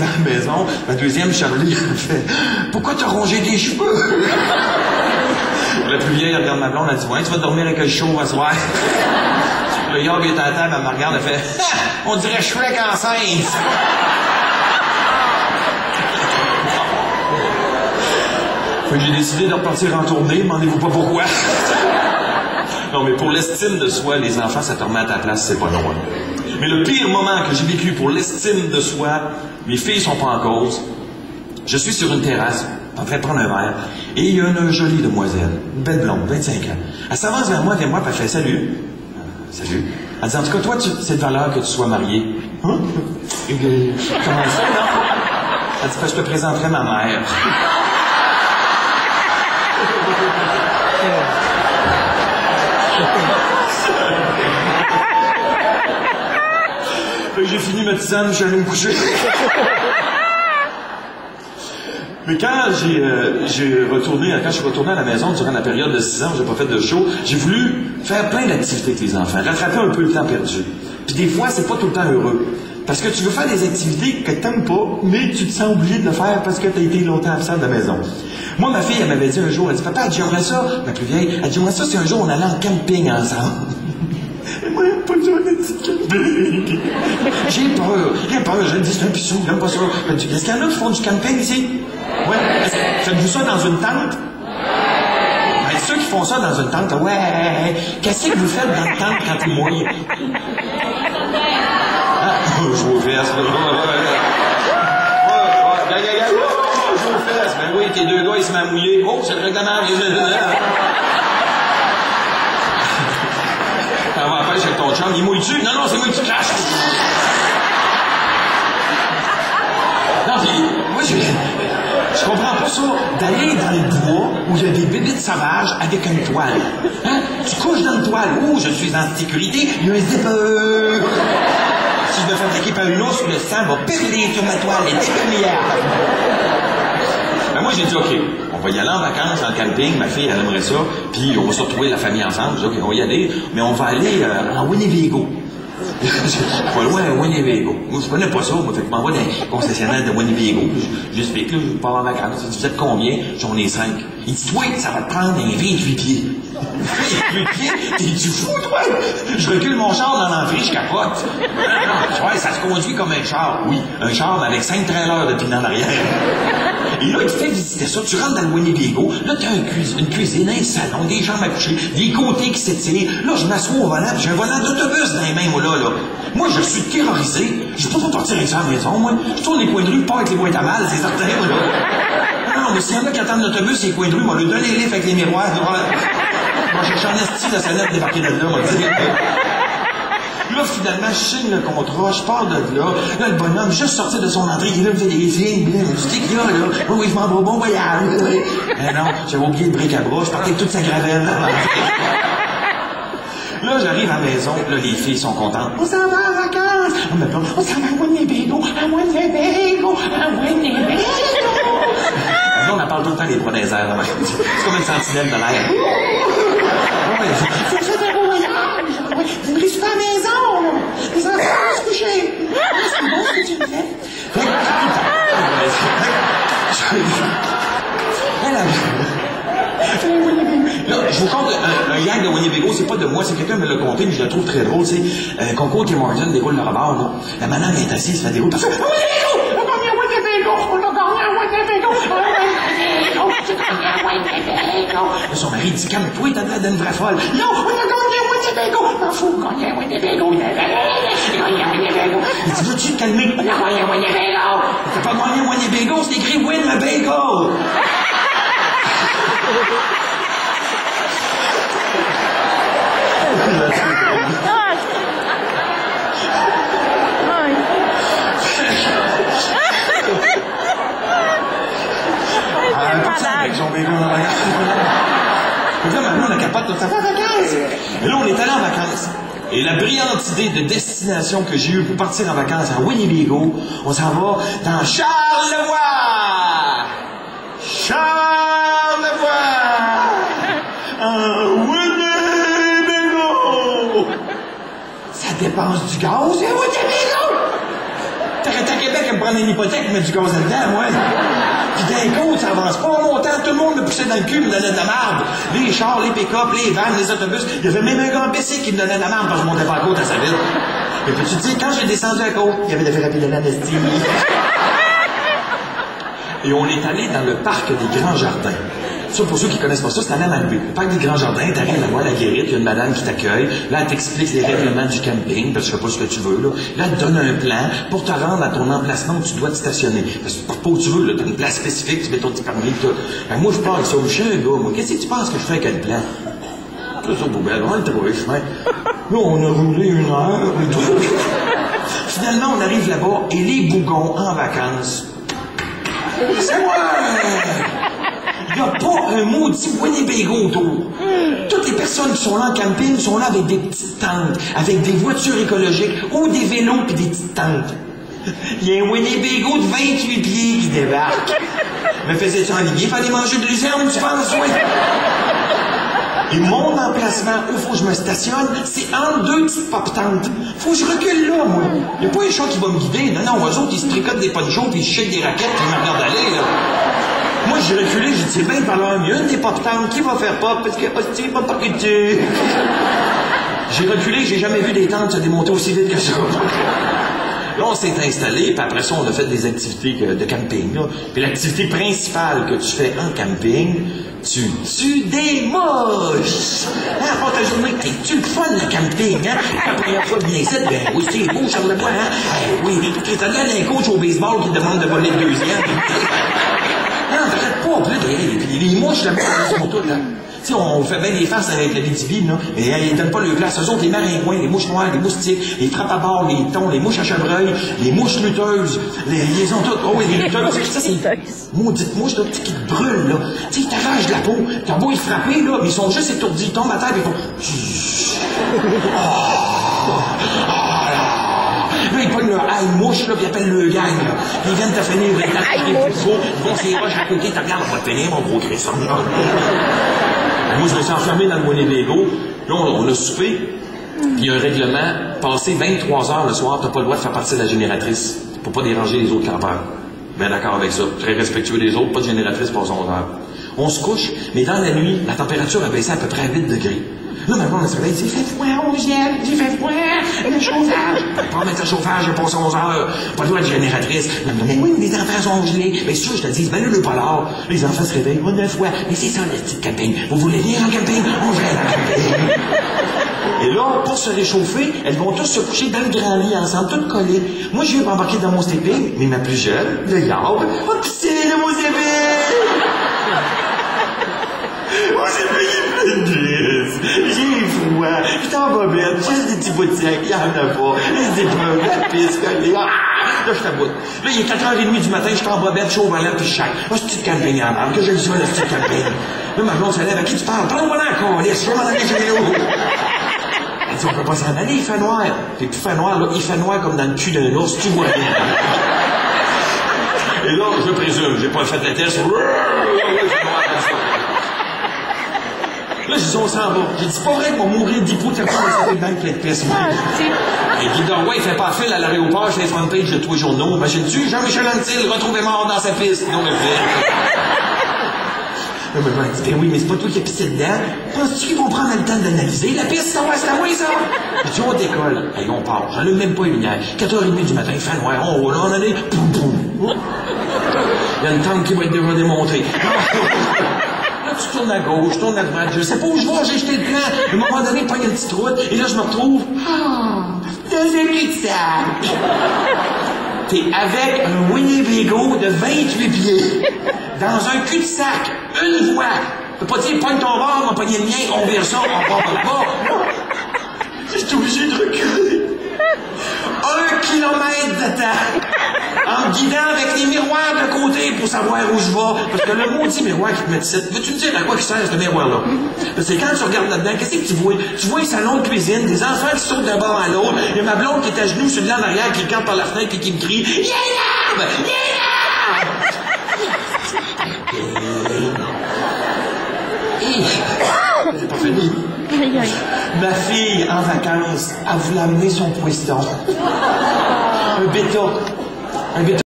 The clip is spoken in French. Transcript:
dans la maison. Ma deuxième, Charlie, elle fait « Pourquoi t'as rongé tes cheveux? » La plus vieille, elle regarde ma blonde, elle dit « Ouais, tu vas dormir avec le chaud à soir. » Le Yob est à la table, elle me regarde, elle fait « On dirait Shrek enceinte. » Fait que j'ai décidé de repartir en tournée, demandez-vous pas pourquoi. Non, mais pour l'estime de soi, les enfants, ça te remet à ta place, c'est pas non. Mais le pire moment que j'ai vécu pour l'estime de soi, mes filles sont pas en cause. Je suis sur une terrasse, en train de prendre un verre, et il y a une jolie demoiselle, une belle blonde, 25 ans. Elle s'avance vers moi, puis elle fait « Salut. » Salut. Elle dit « En tout cas, toi, c'est de valeur que tu sois marié. » Hein? Comment ça, non? Elle dit « Je te présenterai ma mère. » J'ai fini ma tisane, je suis allé me coucher. Mais quand je suis retourné à la maison durant la période de 6 ans où j'ai pas fait de show, j'ai voulu faire plein d'activités avec les enfants, rattraper un peu le temps perdu. Puis des fois, c'est pas tout le temps heureux. Parce que tu veux faire des activités que t'aimes pas, mais tu te sens obligé de le faire parce que t'as été longtemps absent de la maison. Moi, ma fille, elle m'avait dit un jour, elle dit « Papa, j'aimerais ça. » Ma plus vieille, elle dit « J'aimerais ça, c'est un jour on allait en camping ensemble. » Et moi, j'aime pas ça, les petits camping. J'ai peur, je dis « C'est un pissou, j'aime pas ça. » Elle dit « Est-ce qu'il y en a qui font du camping ici? » Ouais. Faites-vous ça dans une tente? Ben, ceux qui font ça dans une tente, ouais. Qu'est-ce que vous faites dans une tente quand il mouille? Je vous fais ça. Je vous fais ça. Ben oui, tes deux gars, ils se mettent à mouiller. Oh, c'est le règlement. T'en vas en faire chez ton chum, il mouille-tu? Non, c'est moi qui crache. Non, puis, moi, je comprends pas ça, d'aller dans le bois où il y a des bébites sauvages avec une toile. Hein? Tu couches dans une toile. Oh, je suis en sécurité, il y a un zipper. Si je me fais attaquer par une ours, le sang va perler sur ma toile, elle est première. Ben moi, j'ai dit, OK, on va y aller en vacances, en camping, ma fille, elle aimerait ça, puis on va se retrouver la famille ensemble. J'ai dit, OK, on va y aller, mais on va aller en Winnebago. Pas loin à Winnebago. Moi, je connais pas ça. Moi, fait que je m'envoie dans les concessionnaires de Winnebago. J'explique, là, je pars en vacances. Vous êtes combien? J'en ai 5. Il dit, toi, ça va te prendre un 28 pieds. 28 pieds? T'es-tu fou, toi? Je recule mon char dans l'entrée, je capote. Ouais, ça se conduit comme un char. Oui, un char, mais avec 5 trailers de pin en arrière. Et là, il te fait visiter ça. Tu rentres dans le Winnebago. Là, t'as une cuisine, un salon, des jambes à coucher, des côtés qui s'étirent. Là, je m'assois au volant, j'ai un volant d'autobus dans les mains, moi, là. Moi, je suis terrorisé. Je peux pas partir avec ça à la maison, moi. Je tourne les coins de rue, pas avec les boîtes à mal, c'est certain, moi, là. Non, mais s'il y en a qui attendent l'autobus, les coins de rue, moi, lui donner les livres avec les miroirs. Moi, j'ai en esti de sonnette débarqué de là, moi, là, finalement, je signe le contrat, je pars de là. Là, le bonhomme, juste sorti de son entrée, il me fait des signes. Je dis, qu'est-ce qu'il y a, là? Oui, je m'en vais, bon voyage. Non, j'avais oublié le bric-à-brac, je partais avec toute sa gravelle. Là, j'arrive à la maison, là, les filles sont contentes. On s'en va en vacances! On s'en va à Winnebago, à Winnebago, à Winnebago! Là, on parle tout le temps des bras des airs, là. C'est comme une sentinelle de l'air. C'est un beau voyage! Vous me laissez pas à la maison, là! Les enfants vont se coucher! C'est bon ce que tu me fais? Là, je vous compte un gag de Winnebago, c'est pas de moi, c'est quelqu'un qui me l'a conté, mais je le trouve très drôle, c'est concours Tim Hortons déroule le rebord, là. La madame est assise, fait déroule, parce que Winnebago! On a gagné à Winnebago! On a gagné à Winnebago! On a gagné à Winnebago! Là, son mari dit, calme-toi, t'as l'air d'une vraie folle. Non, on a gagné à Winnebago! M'en fous, on a gagné à Winnebago! On a gagné à Winnebago! Il dit, veux-tu te calmer? On a gagné à Winnebago! T'as pas gagné à Winnebago, c'est écrit Winnebago! Avec son bébé en vacances. Là, maintenant, on a capote de sa vacances. Et là, on est allé en vacances. Et la brillante idée de destination que j'ai eue pour partir en vacances à Winnebago, on s'en va dans Charlevoix! Charlevoix! Winnebago! Ça dépense du gaz, c'est Winnebago! T'arrêtais à Québec à me prendre une hypothèque et mettre du gaz dedans, moi. Puis d'un coup, ça avance pas en montant. Tout le monde me poussait dans le cul, me donnait de la marde. Les chars, les pick-up, les vannes, les autobus. Il y avait même un grand PC qui me donnait de la marde quand je montais pas à côte à sa ville. Et puis tu te dis, quand j'ai descendu à côte, il y avait des thérapie de l'anesthésie. Et on est allé dans le parc des Grands Jardins. Ça, pour ceux qui connaissent pas ça, c'est à Lamaloué. Le parc des Grands Jardins, t'arrives là-bas, la guérite, il y a une madame qui t'accueille. Là, elle t'explique les règlements du camping, parce que je sais pas ce que tu veux, là. Là, elle te donne un plan pour te rendre à ton emplacement où tu dois te stationner. Parce que tu pars pas où tu veux, là. T'as une place spécifique, tu mets ton petit permis, tout. Ben, moi, je pars avec ça. Je suis un gars, moi. Qu'est-ce que tu penses que je fais avec le plan? Tout ça, poubelle. On est trouvé chemin. Là, on a roulé 1 heure, et tout. Finalement, on arrive là-bas, et les bougons en vacances. C'est moi! Il n'y a pas un maudit Winnebago autour. Toutes les personnes qui sont là en camping sont là avec des petites tentes, avec des voitures écologiques ou des vélos puis des petites tentes. Il y a un Winnebago de 28 pieds qui débarque. Me faisais-tu enligner pour aller manger de luzerne, tu penses, oui? Et mon emplacement où faut que je me stationne, c'est entre 2 petites pop-tentes. Faut que je recule là, moi. Il n'y a pas un chat qui va me guider. Non, eux autres, ils se tricotent des ponchos puis ils se chèquent des raquettes puis ils me regardent aller, là. Moi, j'ai reculé, j'ai dit, c'est bien par là, mieux une des pop-tentes, qui va faire pop? Parce que, hostie, va pas que tu... J'ai reculé, j'ai jamais vu des tentes se démonter aussi vite que ça. Là, on s'est installé, puis après ça, on a fait des activités de camping, là. Puis l'activité principale que tu fais en camping, tu tues des mouches! Hein, après ta journée, tu le fun, le camping, hein? La première fois que viens ici, ben oui, c'est beau, Charles-Bois, hein? Oui, tu t'as donné un coach au baseball qui demande de voler le deuxième. Non, t'arrêtes pas, les mouches, là-bas, elles sont toutes, là. Tu sais, on fait bien des farces avec la Vitivine, là, et ils donnent pas leur place. Eux autres, les maringouins, les mouches noires, les moustiques, les frappes à bord, les thons, les mouches à chevreuil, les mouches lutteuses, les ont toutes. Oh oui, les lutteuses, ça, c'est maudites mouches, là, qui te brûlent, là. Tu sais, ils t'arrachent de la peau. T'as beau les frapper, là, mais ils sont juste étourdis. Ils tombent à terre, et ils font... Là, ils prennent leur haille mouche, là, puis ils appellent le gang, là. Ils viennent te finir, ils vont s'y roches à côté, t'as regardes, on va te finir, mon gros crisson. Moi, je me suis enfermé dans le Winnebago. Là, on a soupé. Puis il y a un règlement. Passer 23 heures le soir, t'as pas le droit de faire partie de la génératrice. Pour pas déranger les autres campeurs. Bien d'accord avec ça. Très respectueux des autres. Pas de génératrice pour 11 heures. On se couche, mais dans la nuit, la température a baissé à peu près à 8 degrés. Là, maintenant, on se réveille, il fait froid, 11e, il fait froid, le chauffage. Pas mettre le chauffage, j'ai passé 11 heures, pas le droit de génératrice. Mais oui, les enfants sont gelés. Mais sûr, je te dis, ben là, le polar, les enfants se réveillent, 9 fois. Mais c'est ça, le petit camping. Vous voulez venir en camping? On gère en camping. Et là, pour se réchauffer, elles vont tous se coucher dans le grand lit ensemble, toutes collées. Moi, je viens m'embarquer dans mon sleeping, mais ma plus jeune, le yard, oh, c'est le mon oh, j'ai payé plein de bise. J'ai froid. Je suis en bobette. Juste des petits bouts de sec. Il n'y en a pas. Les épreuves, la pisse, collée. Ah! Là, je t'aboute. Là, il est 4h30 du matin, je suis en bobette, je suis au volant, puis je chaque. Oh, c'est-tu de camping en marre? Que je le sois, le petit camping. Là, ma blonde se lève. À qui tu parles? Parle-moi là encore. Laisse, je vais m'en aller chez l'eau. Elle dit, on peut pas s'en aller, il fait noir. Puis, il fait noir, là, il fait noir comme dans le cul d'un ours. Tu vois rien. Et là, je présume, j'ai pas fait le test. Là, je dis, on s'en va. J'ai dit, c'est pas vrai qu'on va mourir d'hypothermie dans cette banque pleine de pisse, moi. Et Guy Dorway, il fait pas fil à l'aéroport, je fais les front page de tous les journaux. Imagine-tu, Jean-Michel Anctil, retrouvé mort dans sa piste. Non, mais fait. Là, maman, elle dit, ben oui, mais c'est pas toi qui as pissé dedans. Penses-tu qu'ils vont prendre le temps d'analyser? La piste, c'est à moi, ça. Je dis, on décolle. Allez, on part. J'en ai même pas une lumière. 4h30 du matin, il fait noir, on roule, on allait. Poum, poum. Il y a une tente qui va être déjà démontrée. Tu tournes à gauche, tu tournes à droite, je sais pas où je vais, j'ai jeté le plan. À un moment donné, il pogne une petite route, et là, je me retrouve dans un cul-de-sac. T'es avec un Winnebago de 28 pieds, dans un cul-de-sac, une voie. Tu peux pas dire, pogne ton bord, on va pogner le mien, on vire ça, on part par là. J'étais obligé de reculer. 1 kilomètre de temps. En me guidant avec les miroirs de côté pour savoir où je vais. Parce que le maudit miroir qui te met ici, veux-tu me dire à quoi il sert ce miroir-là? Parce que quand tu regardes là-dedans, qu'est-ce que tu vois? Tu vois un salon de cuisine, des enfants qui sautent d'un bord à l'autre, il y a ma blonde qui est à genoux, celui-là en arrière qui regarde par la fenêtre et qui me crie « Yélam! Yélam! » C'est pas fini. Ma fille, en vacances, elle voulait amener son poisson. Un bêta. Invite